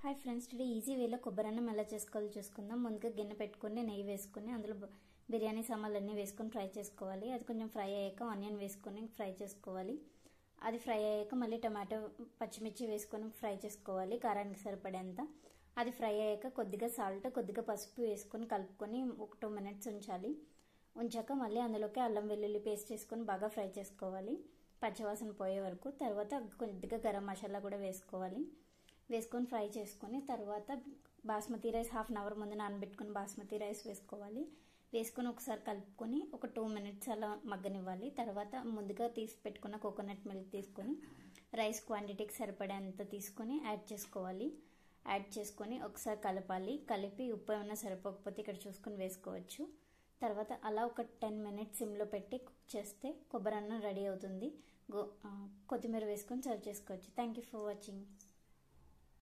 Hi friends, today easy వేలో కొబ్బరి అన్నం ఎలా చేసుకోవాలో చూసుకుందాం. ముందుగా గిన్నె పెట్టుకుని నెయ్యి వేసుకుని అందులో బిర్యానీ సామాన్లు అన్నీ వేసుకొని ఫ్రై చేసుకోవాలి. అది కొంచెం ఫ్రై అయ్యాక ఆనియన్ వేసుకొని ఫ్రై చేసుకోవాలి. అది ఫ్రై అయ్యాక మళ్ళీ టమాటో పచ్చిమిర్చి వేసుకొని ఫ్రై చేసుకోవాలి కారానికి సరిపడేంత. అది ఫ్రై అయ్యాక కొద్దిగా సాల్ట్, కొద్దిగా పసుపు వేసుకొని కలుపుకొని ఒక 2 minutes ఉంచాలి. ఉంచాక మళ్ళీ అందులోకి అల్లం వెల్లుల్లి పేస్ట్ వేసుకొని బాగా ఫ్రై చేసుకోవాలి పచ్చివాసన పోయే వరకు. తర్వాత కొద్దిగా గరం మసాలా కూడా వేసుకోవాలి. వేసుకొని ఫ్రై చేసుకొని తర్వాత బాస్మతి రైస్ 1/2 hour ముందు నానబెట్టుకుని బాస్మతి రైస్ వేసుకోవాలి. వేసుకొని ఒకసారి కలుపుకొని ఒక 2 minutes అలా మగ్గనివ్వాలి. తర్వాత ముందుగా తీసి పెట్టుకున్న కోకోనట్ మిల్క్ తీసుకొని రైస్ క్వాంటిటీకి సరిపడేంత తీసుకొని యాడ్ చేసుకోవాలి. యాడ్ చేసుకొని ఒకసారి కలపాలి. కలిపి ఉప్పు ఏమైనా సరిపోకపోతే ఇక్కడ చూసుకొని వేసుకోవచ్చు. తర్వాత అలా ఒక 10 minutes సిమ్లో పెట్టి కుక్ చేస్తే కొబ్బరి అన్నం రెడీ అవుతుంది. కొత్తిమీర వేసుకొని సర్వ్ చేసుకోవచ్చు. Thank you for watching.